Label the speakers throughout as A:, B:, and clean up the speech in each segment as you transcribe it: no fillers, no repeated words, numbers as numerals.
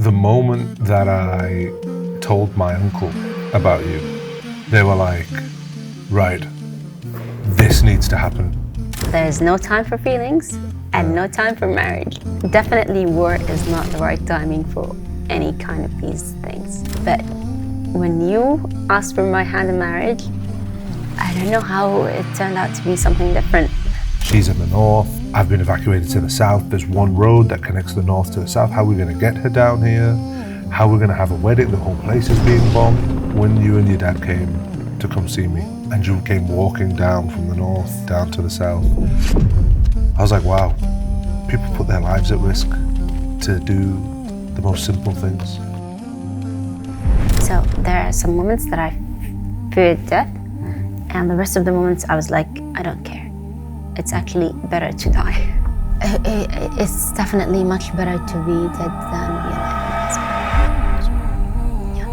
A: the moment that I told my uncle about you, they were like, right, this needs to happen.
B: There's no time for feelings and no time for marriage. Definitely war is not the right timing for any kind of these things. But when you asked for my hand in marriage, I don't know how it turned out to be something different.
A: She's in the north, I've been evacuated to the south. There's one road that connects the north to the south. How are we gonna get her down here? How are we gonna have a wedding? The whole place is being bombed. When you and your dad came to come see me, and you came walking down from the north down to the south, I was like, wow, people put their lives at risk to do the most simple things.
B: So there are some moments that I feared death, and the rest of the moments I was like, I don't care. It's actually better to die. It's definitely much better to be dead than be alive. Yeah.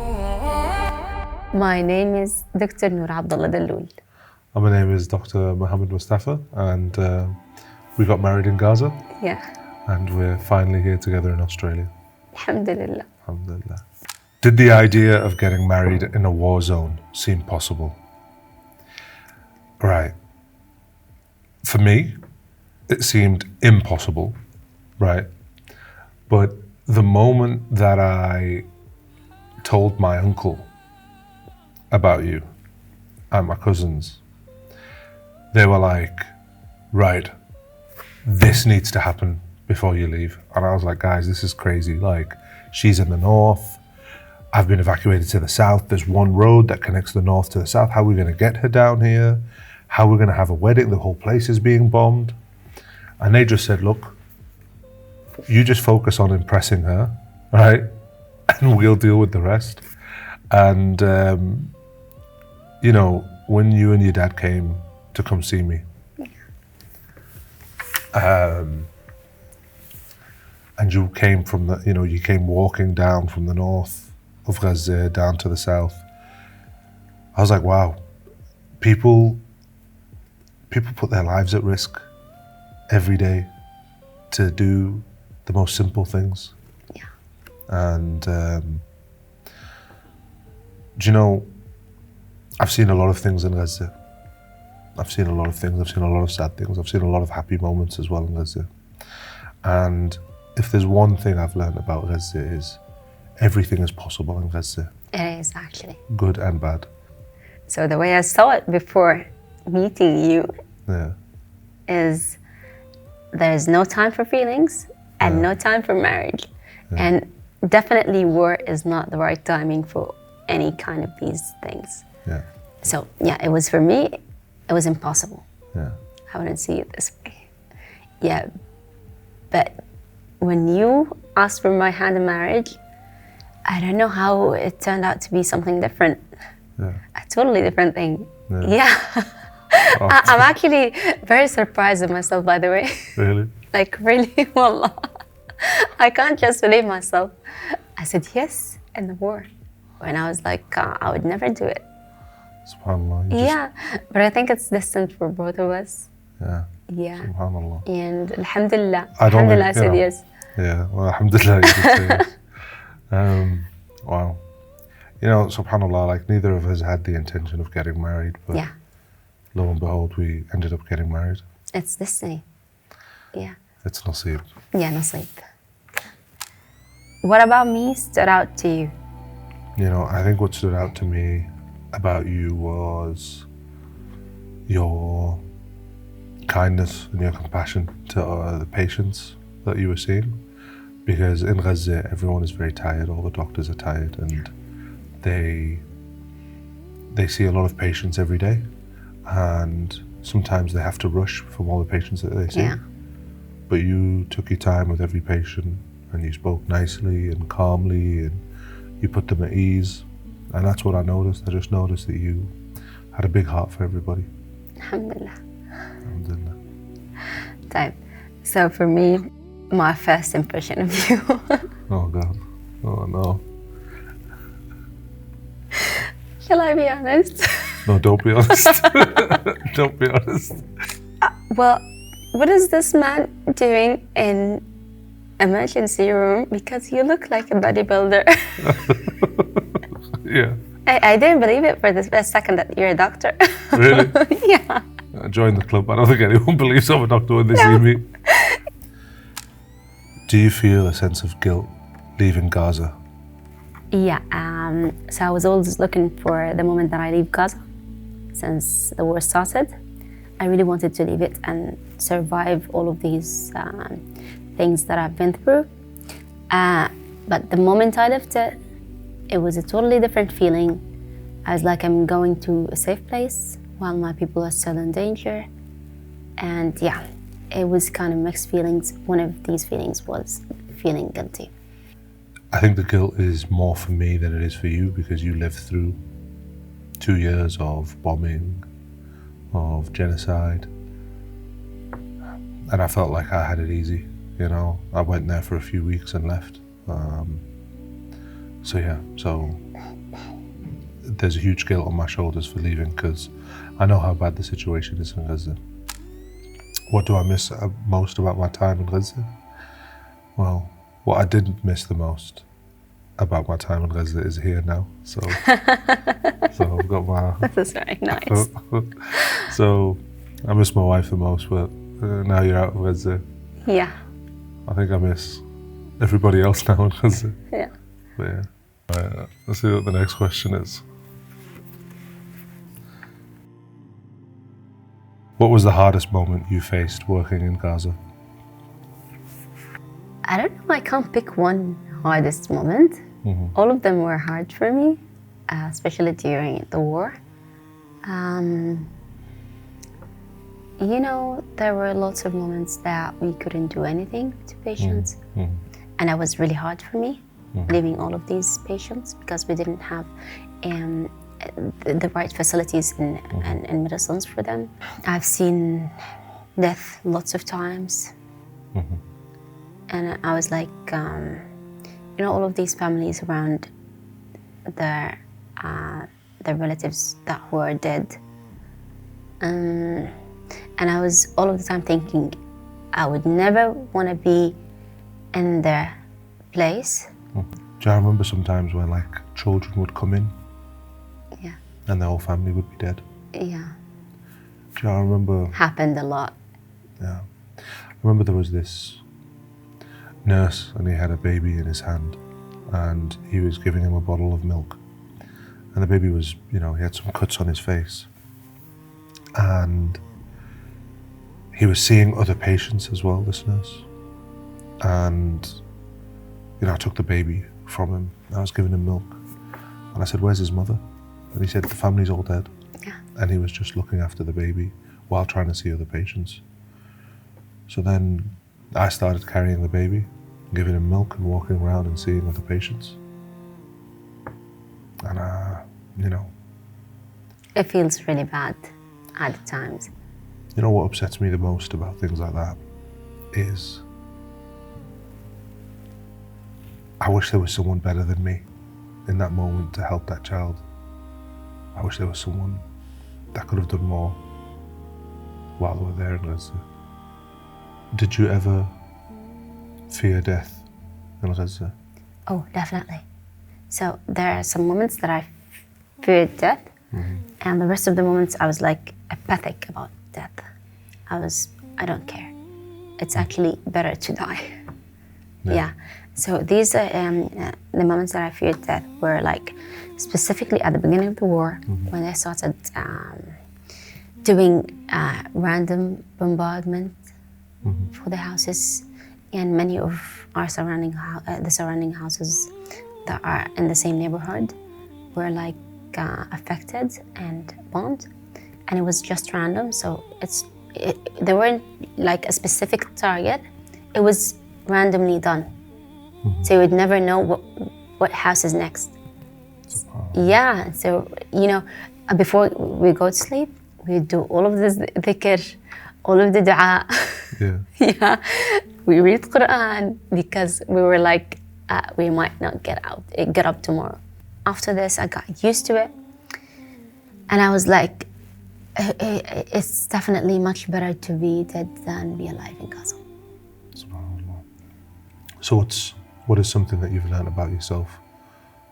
B: My name is Dr. Nour Dalloul.
A: My name is Dr. Mohammed Mustafa, and we got married in Gaza.
B: Yeah.
A: And we're finally here together in Australia.
B: Alhamdulillah.
A: Alhamdulillah. Did the idea of getting married in a war zone seem possible? Right. For me, it seemed impossible, right? But the moment that I told my uncle about you and my cousins, they were like, right, this needs to happen before you leave. And I was like, guys, this is crazy. Like, she's in the north, I've been evacuated to the south. There's one road that connects the north to the south. How are we gonna get her down here? How are we gonna have a wedding? The whole place is being bombed. And they just said, look, you just focus on impressing her, right? And we'll deal with the rest. And, you know, when you and your dad came to come see me, and you came from the, you know, you came walking down from the north of Gaza down to the south, I was like, wow, people put their lives at risk every day to do the most simple things.
B: Yeah.
A: And do you know, I've seen a lot of things in Gaza. I've seen a lot of things. I've seen a lot of sad things. I've seen a lot of happy moments as well in Gaza. And if there's one thing I've learned about Gaza is everything is possible in Gaza.
B: It is actually.
A: Good and bad.
B: So the way I saw it before meeting you is there's no time for feelings and no time for marriage. And definitely war is not the right timing for any kind of these things.
A: Yeah.
B: So yeah, it was for me, it was impossible.
A: Yeah.
B: I wouldn't see it this way. Yeah, but when you asked for my hand in marriage, I don't know how it turned out to be something different.
A: Yeah.
B: A totally different thing. Yeah.
A: Oh.
B: I'm actually very surprised with myself, by the way.
A: Really?
B: Like, really, wallah. I can't just believe myself. I said yes in the war. When I was like, I would never do it.
A: SubhanAllah.
B: Yeah, but I think it's distant for both of us.
A: Yeah.
B: Yeah.
A: SubhanAllah.
B: And alhamdulillah.
A: I don't
B: Alhamdulillah, I
A: think,
B: said
A: you know,
B: yes.
A: Yeah, well, alhamdulillah, you did say yes. Wow. You know, SubhanAllah, like neither of us had the intention of getting married, but
B: Yeah,
A: lo and behold, we ended up getting married.
B: it's destiny. Yeah.
A: It's nasib.
B: Yeah, nasib. What about me stood out to you?
A: You know, I think what stood out to me about you was your kindness and your compassion to the patients that you were seeing. Because in Gaza, everyone is very tired, all the doctors are tired, and they see a lot of patients every day, and sometimes they have to rush from all the patients that they see.
B: Yeah.
A: But you took your time with every patient, and you spoke nicely and calmly, and you put them at ease. And that's what I noticed. I just noticed that you had a big heart for everybody.
B: Alhamdulillah.
A: Alhamdulillah.
B: Type. So for me, my first impression of you.
A: Oh God. Oh no.
B: Shall I be honest?
A: No, don't be honest. Don't be honest.
B: Well, what is this man doing in emergency room because you look like a bodybuilder.
A: Yeah.
B: I didn't believe it for a second that you're a doctor.
A: Really?
B: Yeah.
A: I joined the club. I don't think anyone believes I'm a doctor when they see me. Do you feel a sense of guilt leaving Gaza?
B: Yeah, so I was always looking for the moment that I leave Gaza since the war started. I really wanted to leave it and survive all of these things that I've been through. But the moment I left it, it was a totally different feeling. I was like, I'm going to a safe place while my people are still in danger. And yeah, it was kind of mixed feelings. One of these feelings was feeling guilty.
A: I think the guilt is more for me than it is for you because you lived through 2 years of bombing, of genocide. And I felt like I had it easy, you know. I went there for a few weeks and left. So there's a huge guilt on my shoulders for leaving because I know how bad the situation is in Gaza. What do I miss most about my time in Gaza? Well, what I didn't miss the most about my time in Gaza is here now. So I've got my...
B: That's very nice.
A: So I miss my wife the most, but now you're out of Gaza.
B: Yeah.
A: I think I miss everybody else now in Gaza.
B: Yeah.
A: But yeah. Right, let's see what the next question is. What was the hardest moment you faced working in Gaza?
B: I don't know, I can't pick one hardest moment. Mm-hmm. All of them were hard for me, especially during the war. You know, there were lots of moments that we couldn't do anything to patients. Mm-hmm. And that was really hard for me, leaving all of these patients because we didn't have the right facilities and medicines for them. I've seen death lots of times. Mm-hmm. And I was like, you know, all of these families around their relatives that were dead. And I was all of the time thinking, I would never want to be in their place.
A: Do you remember sometimes when like children would come in?
B: Yeah.
A: And the whole family would be dead?
B: Yeah.
A: Do you remember?
B: Happened a lot.
A: Yeah. I remember there was this nurse and he had a baby in his hand and he was giving him a bottle of milk. And the baby was, you know, he had some cuts on his face. And he was seeing other patients as well, this nurse. And, you know, I took the baby from him. I was giving him milk. And I said, where's his mother? And he said, the family's all dead.
B: Yeah.
A: And he was just looking after the baby while trying to see other patients. So then I started carrying the baby, giving him milk and walking around and seeing other patients. And, you know.
B: It feels really bad at times.
A: You know what upsets me the most about things like that is I wish there was someone better than me in that moment to help that child. I wish there was someone that could have done more while they were there in Gaza. Did you ever fear death in Gaza?
B: Oh, definitely. So there are some moments that I feared death, and the rest of the moments I was like apathic about death. I don't care. It's actually better to die. Yeah. So these are the moments that I feared death were like specifically at the beginning of the war when they started doing random bombardment for the houses, and many of our surrounding houses that are in the same neighborhood were like affected and bombed, and it was just random. So there weren't like a specific target. It was randomly done. So you would never know what house is next. Yeah, so, you know, before we go to sleep, we do all of this dhikr, all of the dua.
A: Yeah.
B: Yeah, we read Quran because we were like, we might not get up tomorrow. After this, I got used to it. And I was like, it's definitely much better to be dead than be alive in Gaza.
A: So what is something that you've learned about yourself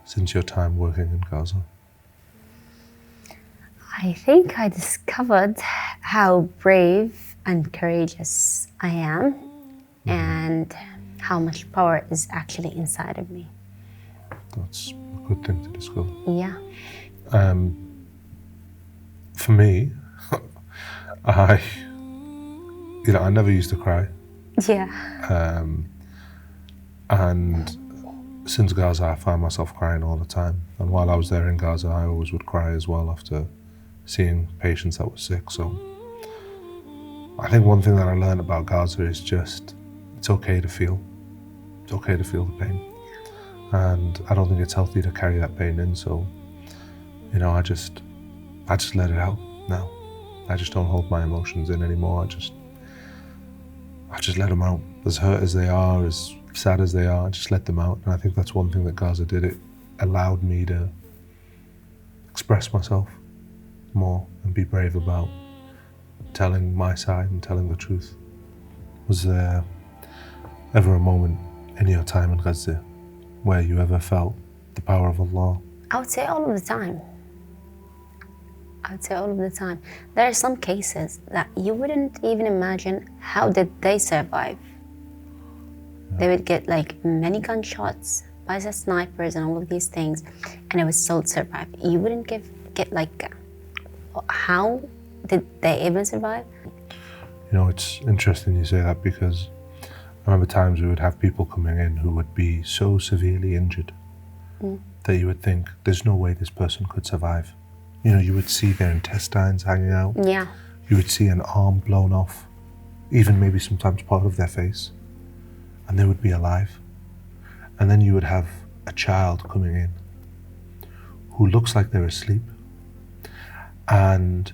A: since your time working in Gaza?
B: I think I discovered how brave and courageous I am, and how much power is actually inside of me.
A: That's a good thing to discover.
B: Yeah.
A: For me, I never used to cry.
B: Yeah.
A: And since Gaza, I found myself crying all the time. And while I was there in Gaza, I always would cry as well after seeing patients that were sick. So I think one thing that I learned about Gaza is just, it's okay to feel. It's okay to feel the pain. And I don't think it's healthy to carry that pain in. So, I just let it out now. I just don't hold my emotions in anymore. I just let them out. As hurt as they are, as sad as they are, I just let them out. And I think that's one thing that Gaza did. It allowed me to express myself more and be brave about telling my side and telling the truth. Was there ever a moment in your time in Gaza where you ever felt the power of Allah?
B: I would say all of the time. There are some cases that you wouldn't even imagine how did they survive. Yeah. They would get like many gunshots by the snipers and all of these things, and it would still survive. You wouldn't get like, how did they even survive?
A: It's interesting you say that, because I remember times we would have people coming in who would be so severely injured that you would think, there's no way this person could survive. You would see their intestines hanging out.
B: Yeah.
A: You would see an arm blown off, even maybe sometimes part of their face, and they would be alive. And then you would have a child coming in who looks like they're asleep. And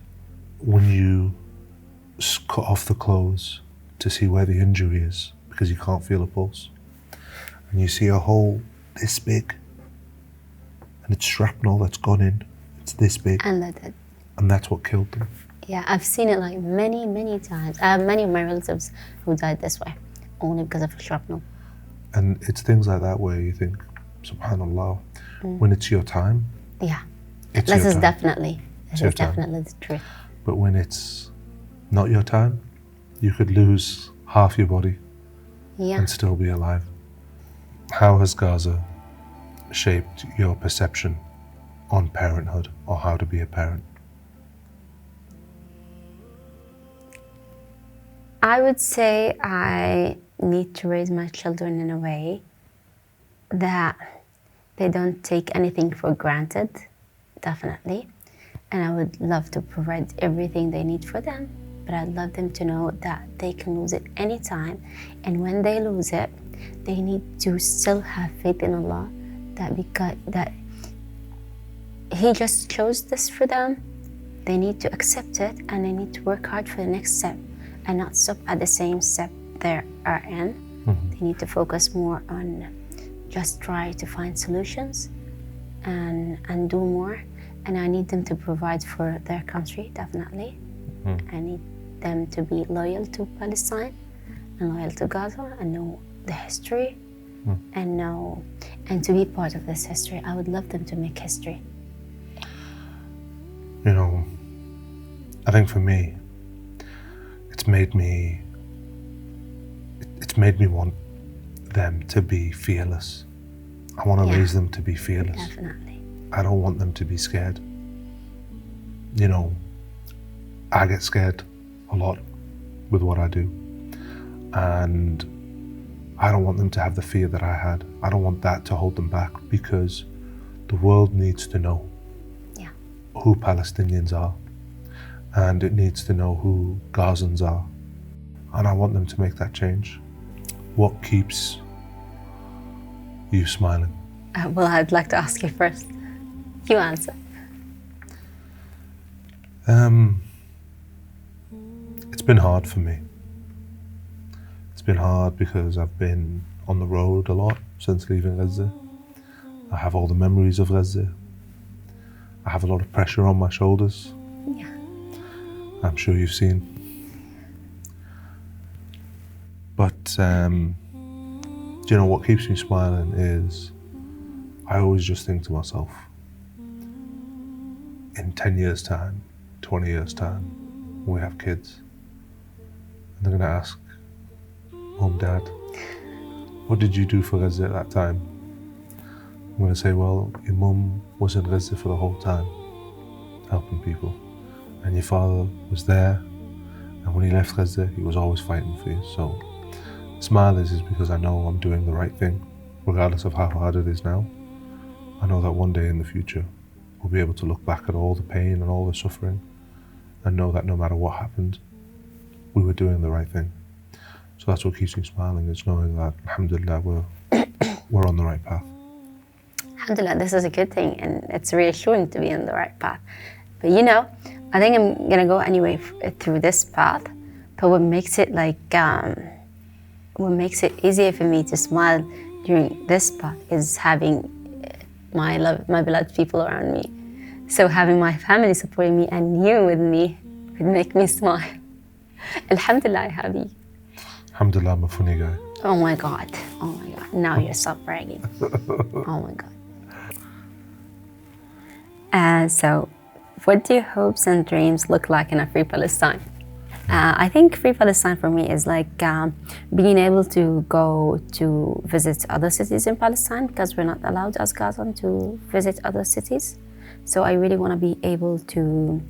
A: when you cut off the clothes to see where the injury is, because you can't feel a pulse, and you see a hole this big, and it's shrapnel that's gone in, it's this big.
B: And that did.
A: And that's what killed them.
B: Yeah, I've seen it like many, many times. I have many of my relatives who died this way, only because of shrapnel.
A: And it's things like that where you think, subhanAllah, when it's your time.
B: Yeah,
A: this
B: is definitely the truth.
A: But when it's not your time, you could lose half your body and still be alive. How has Gaza shaped your perception on parenthood, or how to be a parent?
B: I would say I need to raise my children in a way that they don't take anything for granted, definitely. And I would love to provide everything they need for them, but I'd love them to know that they can lose it anytime. And when they lose it, they need to still have faith in Allah, that He just chose this for them. They need to accept it, and they need to work hard for the next step and not stop at the same step they are in. They need to focus more on just try to find solutions and do more. And I need them to provide for their country, definitely. I need them to be loyal to Palestine and loyal to Gaza and know the history and to be part of this history. I would love them to make history.
A: I think for me, it's made me want them to be fearless. I want to raise them to be fearless.
B: Definitely.
A: I don't want them to be scared. I get scared a lot with what I do. And I don't want them to have the fear that I had. I don't want that to hold them back, because the world needs to know who Palestinians are, and it needs to know who Gazans are. And I want them to make that change. What keeps you smiling?
B: Well, I'd like to ask you first. You answer.
A: It's been hard for me. It's been hard because I've been on the road a lot since leaving Gaza. I have all the memories of Gaza. I have a lot of pressure on my shoulders.
B: Yeah.
A: I'm sure you've seen. But Do you know what keeps me smiling is I always just think to myself, in 10 years' time, 20 years' time, when we have kids, and they're going to ask, Mom, Dad, what did you do for Gaza at that time? I'm going to say, well, your mum was in Gaza for the whole time, helping people. And your father was there, and when he left Gaza, he was always fighting for you. So the smile is because I know I'm doing the right thing, regardless of how hard it is now. I know that one day in the future, we'll be able to look back at all the pain and all the suffering and know that no matter what happened, we were doing the right thing. So that's what keeps me smiling, is knowing that, alhamdulillah, we're on the right path.
B: Alhamdulillah, this is a good thing, and it's reassuring to be on the right path. But you know, I think I'm gonna go anyway through this path. But what makes it easier for me to smile during this path is having my beloved people around me. So having my family supporting me and you with me would make me smile. Alhamdulillah, I have you.
A: Alhamdulillah, I'm a funny guy.
B: Oh my God. Now you stop bragging. Oh my God. So what do your hopes and dreams look like in a free Palestine? I think free Palestine for me is like being able to go to visit other cities in Palestine, because we're not allowed as Gazan to visit other cities. So I really want to be able to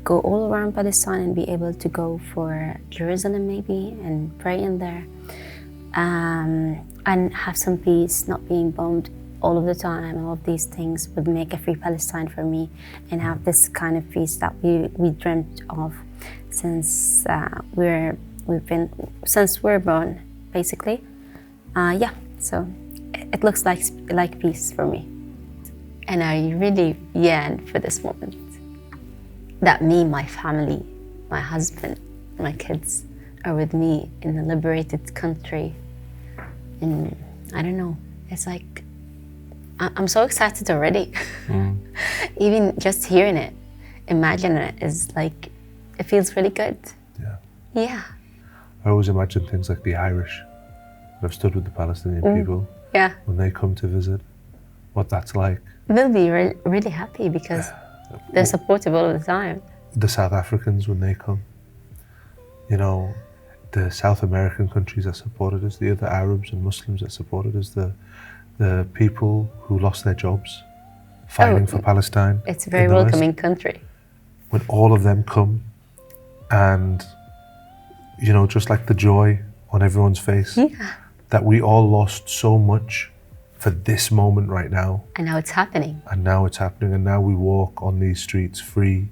B: go all around Palestine and be able to go for Jerusalem maybe and pray in there, and have some peace, not being bombed all of the time. All of these things would make a free Palestine for me, and have this kind of peace that we dreamt of since we're born, basically. So it looks like peace for me, and I really yearn for this moment, that me, my family, my husband, my kids are with me in a liberated country. And I don't know, it's like I'm so excited already. Even just hearing it, imagining it is like, it feels really good. Yeah.
A: I always imagine things like the Irish that have stood with the Palestinian people.
B: Yeah.
A: When they come to visit, what that's like.
B: They'll be really happy because they're supportive all the time.
A: The South Africans, when they come, you know, the South American countries that supported us, the other Arabs and Muslims that supported us, the people who lost their jobs fighting for Palestine.
B: It's a very welcoming country.
A: When all of them come, and, you know, just like the joy on everyone's face, that we all lost so much for this moment right now.
B: And now it's happening.
A: And now we walk on these streets free,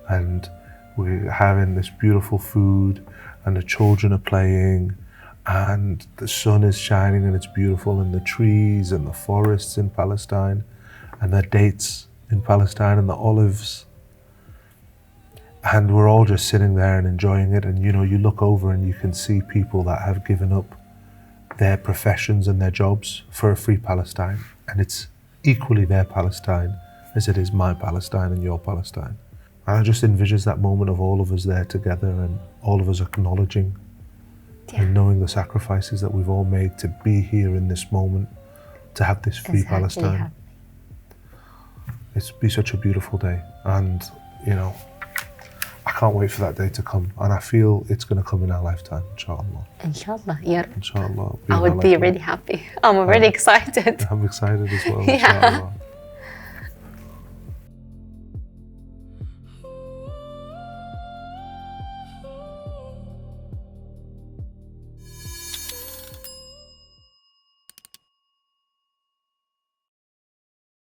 A: and we're having this beautiful food, and the children are playing, and the sun is shining and it's beautiful, and the trees and the forests in Palestine, and the dates in Palestine and the olives. And we're all just sitting there and enjoying it. And you know, you look over and you can see people that have given up their professions and their jobs for a free Palestine. And it's equally their Palestine as it is my Palestine and your Palestine. And I just envisage that moment of all of us there together, and all of us acknowledging and knowing the sacrifices that we've all made to be here in this moment, to have this free Palestine. It's be such a beautiful day. And, you know, I can't wait for that day to come, and I feel it's going to come in our lifetime, inshallah.
B: Inshallah, yeah.
A: Inshallah.
B: I would be really happy. I'm already excited.
A: I'm excited as well, inshallah.